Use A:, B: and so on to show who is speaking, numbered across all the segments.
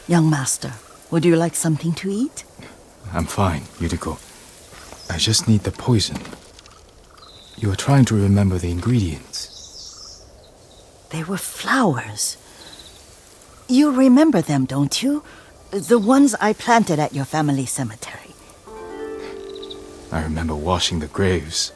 A: Young master, would you like something to eat?
B: I'm fine, Yuriko. I just need the poison. You are trying to remember the ingredients.
A: They were flowers. You remember them, don't you? The ones I planted at your family cemetery.
B: I remember washing the graves.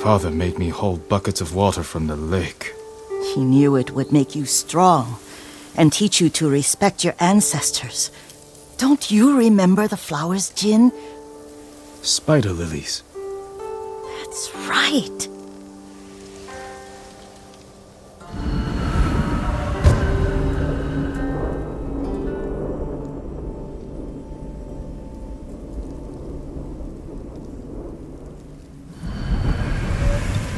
B: Father made me hold buckets of water from the lake.
A: He knew it would make you strong and teach you to respect your ancestors. Don't you remember the flowers, Jin?
B: Spider lilies.
A: That's right.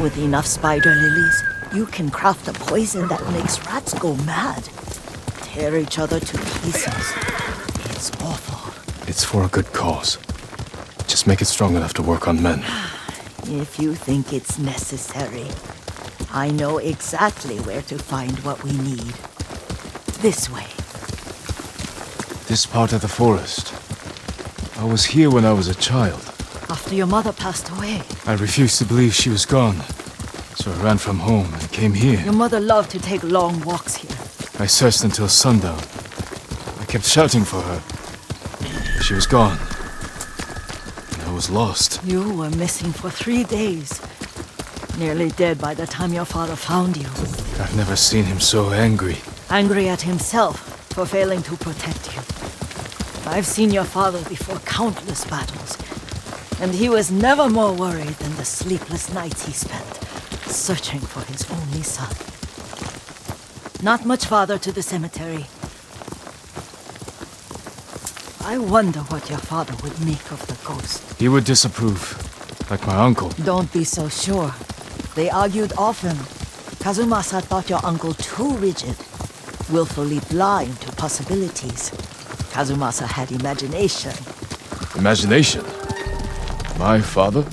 A: With enough spider lilies, you can craft a poison that makes rats go mad. Tear each other to pieces. It's awful.
B: It's for a good cause. Just make it strong enough to work on men.
A: If you think it's necessary, I know exactly where to find what we need. This way.
B: This part of the forest. I was here when I was a child.
A: After your mother passed away.
B: I refused to believe she was gone. So I ran from home and came here.
A: Your mother loved to take long walks here.
B: I searched until sundown. I kept shouting for her. She was gone. And I was lost.
A: You were missing for 3 days. Nearly dead by the time your father found you.
B: I've never seen him so angry.
A: Angry at himself for failing to protect you. I've seen your father before countless battles. And he was never more worried than the sleepless nights he spent searching for his only son. Not much farther to the cemetery. I wonder what your father would make of the ghost.
B: He would disapprove, like my uncle.
A: Don't be so sure. They argued often. Kazumasa thought your uncle too rigid, willfully blind to possibilities. Kazumasa had imagination.
B: Imagination? My father?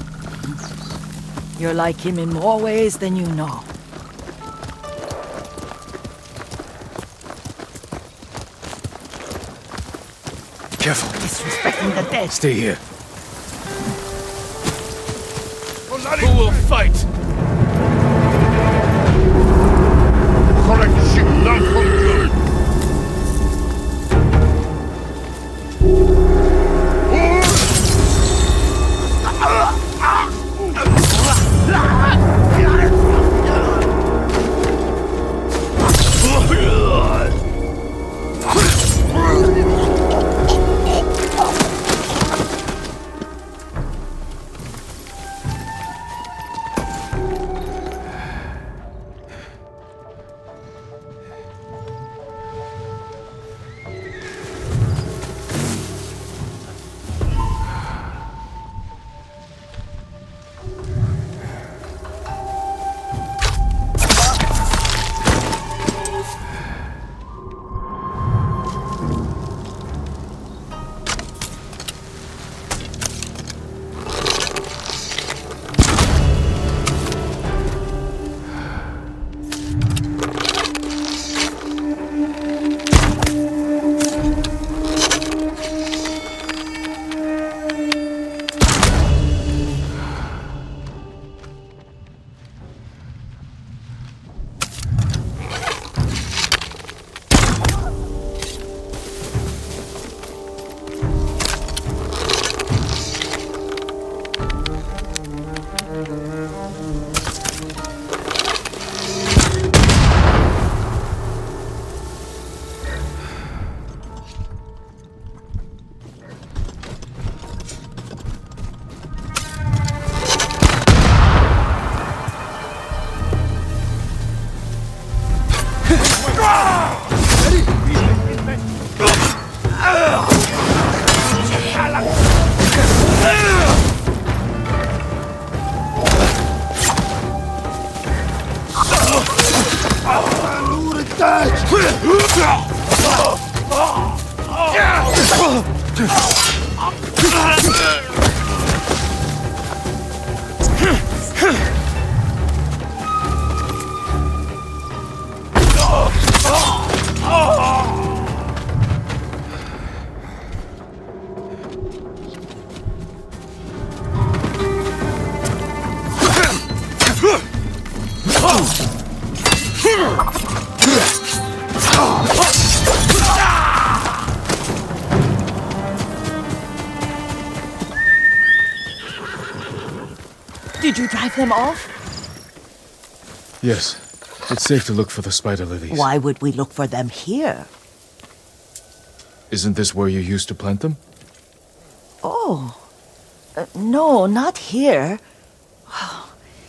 A: You're like him in more ways than you know.
B: Careful.
A: Disrespecting the dead.
B: Stay here. Who will fight?
A: Did you drive them off?
B: Yes. It's safe to look for the spider lilies.
A: Why would we look for them here?
B: Isn't this where you used to plant them?
A: Oh. No, not here.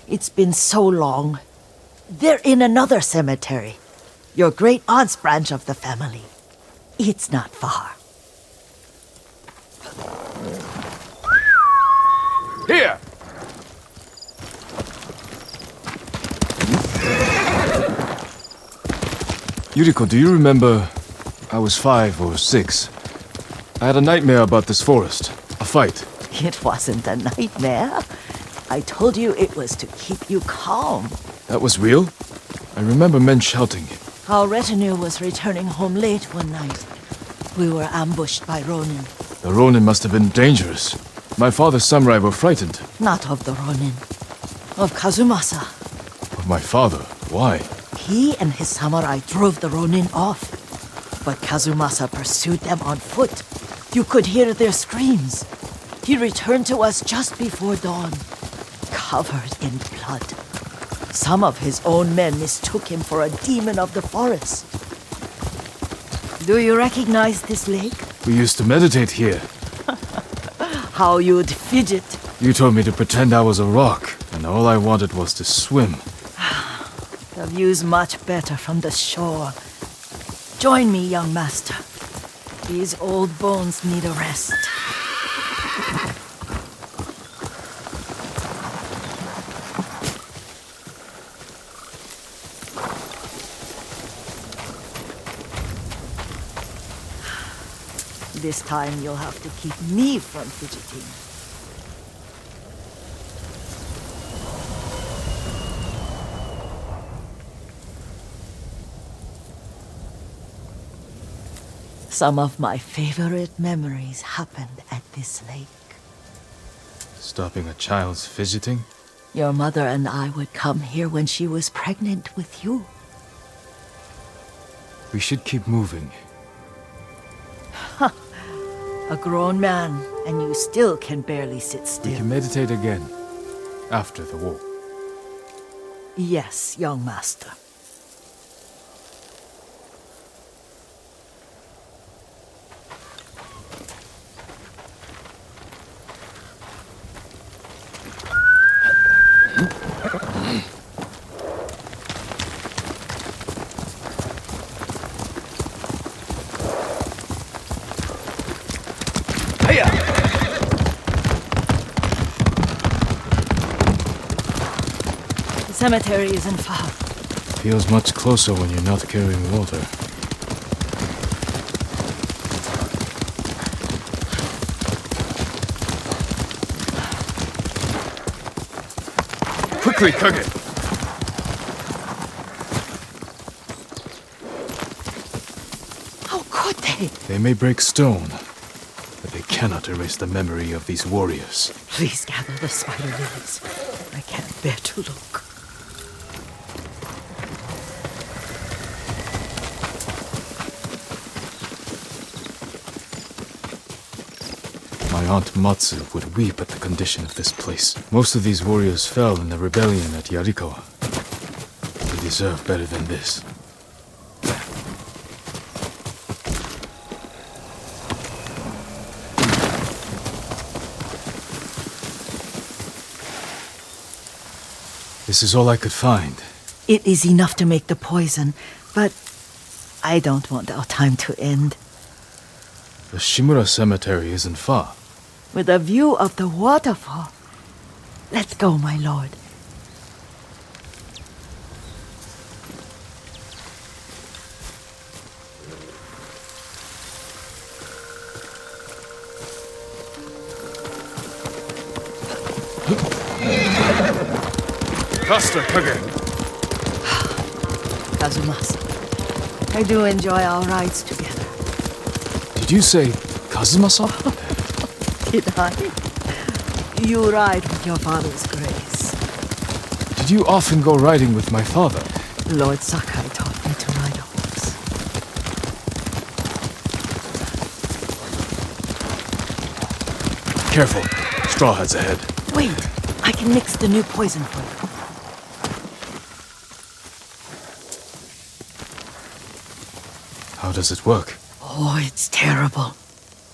A: It's been so long. They're in another cemetery. Your great aunt's branch of the family. It's not far.
B: Here! Yuriko, do you remember? I was 5 or 6. I had a nightmare about this forest. A fight.
A: It wasn't a nightmare. I told you it was to keep you calm.
B: That was real? I remember men shouting.
A: Our retinue was returning home late one night. We were ambushed by Ronin.
B: The Ronin must have been dangerous. My father's samurai were frightened.
A: Not of the Ronin. Of Kazumasa.
B: Of my father? Why?
A: He and his samurai drove the Ronin off. But Kazumasa pursued them on foot. You could hear their screams. He returned to us just before dawn, covered in blood. Some of his own men mistook him for a demon of the forest. Do you recognize this lake?
B: We used to meditate here.
A: How you'd fidget.
B: You told me to pretend I was a rock, and all I wanted was to swim.
A: The view's much better from the shore. Join me, young master. These old bones need a rest. This time you'll have to keep me from fidgeting. Some of my favorite memories happened at this lake.
B: Stopping a child's fidgeting?
A: Your mother and I would come here when she was pregnant with you.
B: We should keep moving.
A: A grown man, and you still can barely sit
B: We
A: still.
B: can meditate again. After the war.
A: Yes, young master. The cemetery isn't far.
B: Feels much closer when you're not carrying water. Quickly, Kage!
A: How could they?
B: They may break stone, but they cannot erase the memory of these warriors.
A: Please gather the spider lilies. I can't bear to look.
B: My Aunt Matsu would weep at the condition of this place. Most of these warriors fell in the rebellion at Yuriko. They deserve better than this. This is all I could find.
A: It is enough to make the poison, but I don't want our time to end.
B: The Shimura Cemetery isn't far.
A: With a view of the waterfall. Let's go, my lord.
B: Faster, Kage!
A: Kazumasa, I do enjoy our rides together.
B: Did you say Kazumasa?
A: Did I? You ride with your father's grace.
B: Did you often go riding with my father?
A: Lord Sakai taught me to ride a horse.
B: Careful. Straw Hat's ahead.
A: Wait, I can mix the new poison for you.
B: How does it work?
A: Oh, it's terrible.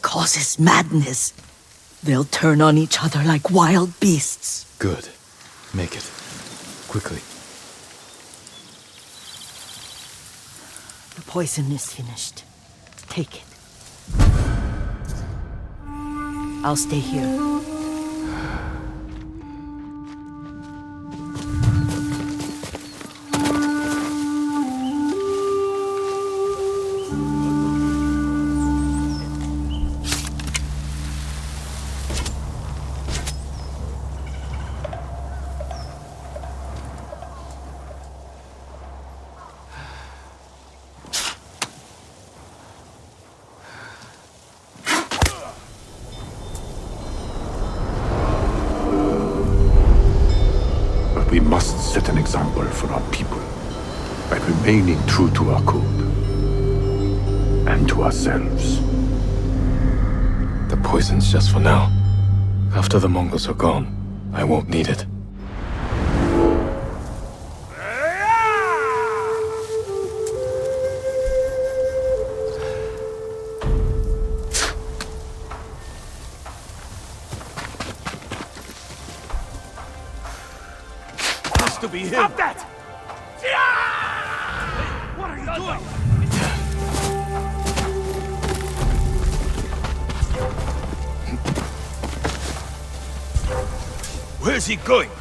A: Causes madness. They'll turn on each other like wild beasts.
B: Good. Make it. Quickly.
A: The poison is finished. Take it. I'll stay here.
C: We must set an example for our people by remaining true to our code and to ourselves.
B: The poison's just for now. After the Mongols are gone, I won't need it.
D: To be him. Stop that! What are you doing? Where's he going?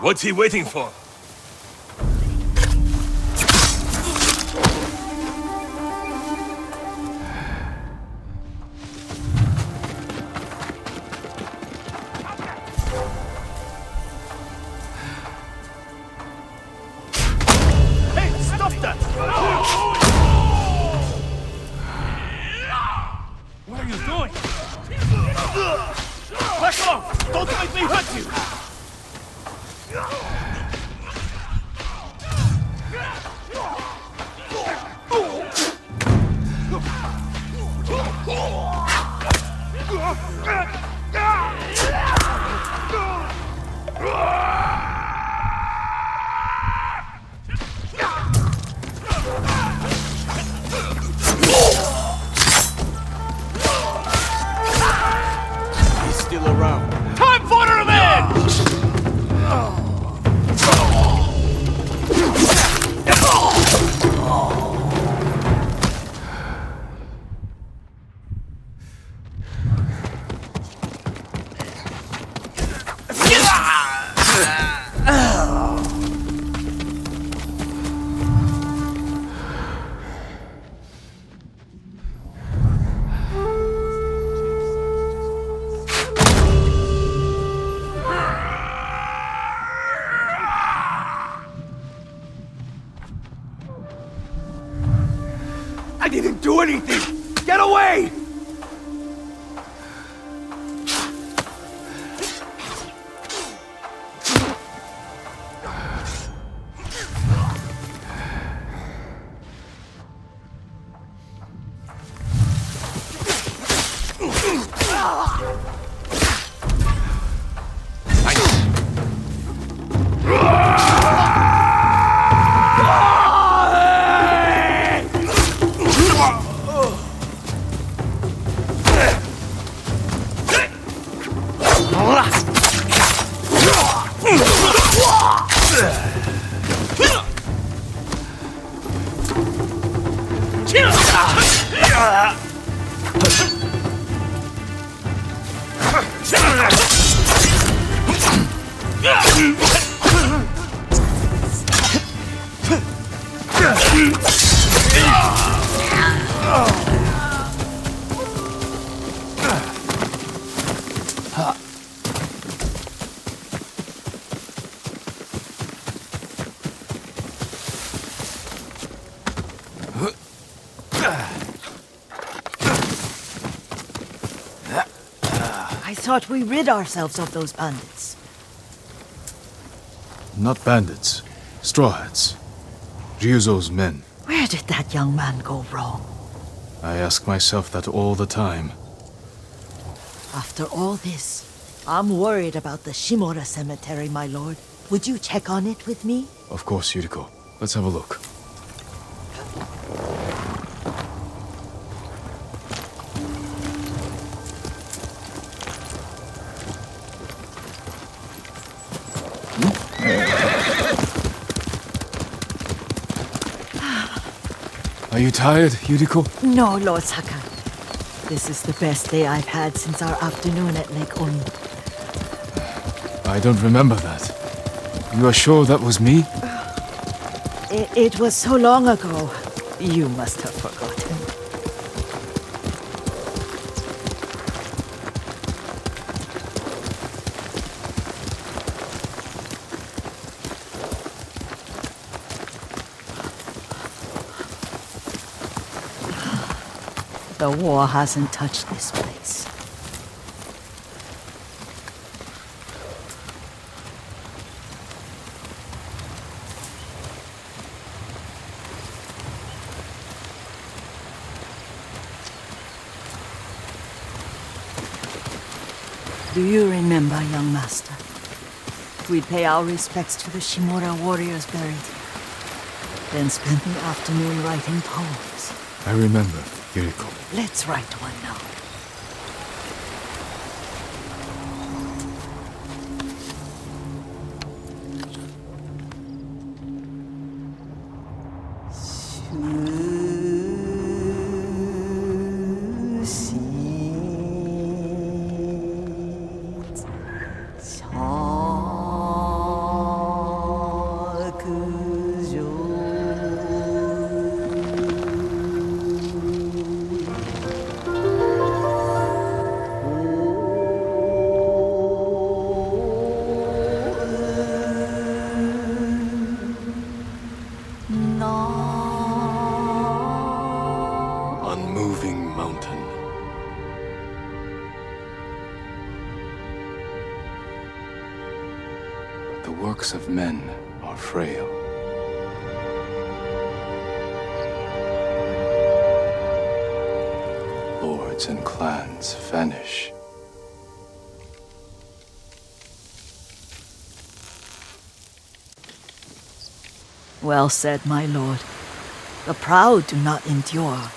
D: What's he waiting for? What are you doing? Back off! Don't make me hurt you! Still around. Time for revenge! I didn't do anything! Get away!
A: thought we rid ourselves of those bandits.
B: Not bandits. Straw Hats. Ryuzo's men.
A: Where did that young man go wrong?
B: I ask myself that all the time.
A: After all this, I'm worried about the Shimura cemetery, my lord. Would you check on it with me?
B: Of course, Yuriko. Let's have a look. Are you tired, Yuriko?
A: No, Lord Sakai. This is the best day I've had since our afternoon at Lake Oni.
B: I don't remember that. You are sure that was me?
A: It was so long ago. You must have forgotten. The war hasn't touched this place. Do you remember, young master? We'd pay our respects to the Shimura warriors buried here, then spend the afternoon writing poems.
B: I remember, Yuriko.
A: Let's write one now.
B: Unmoving mountain. The works of men are frail. Lords and clans vanish.
A: Well said, my lord. The proud do not endure.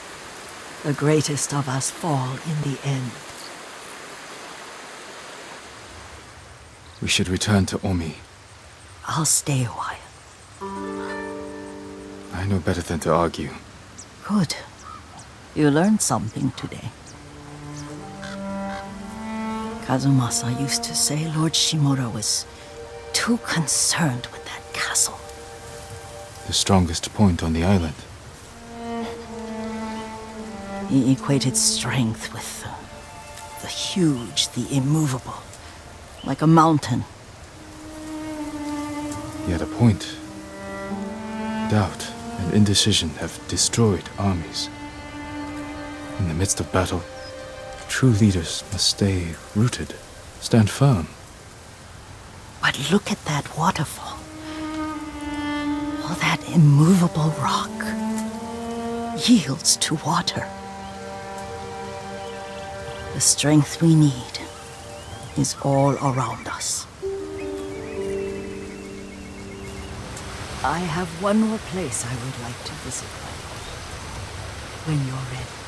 A: The greatest of us fall in the end.
B: We should return to Omi.
A: I'll stay a while.
B: I know better than to argue.
A: Good. You learned something today. Kazumasa used to say Lord Shimura was too concerned with that castle.
B: The strongest point on the island.
A: He equated strength with the huge, the immovable, like a mountain.
B: Yet a point. Doubt and indecision have destroyed armies. In the midst of battle, true leaders must stay rooted, stand firm.
A: But look at that waterfall. All that immovable rock yields to water. The strength we need is all around us. I have one more place I would like to visit when you're ready.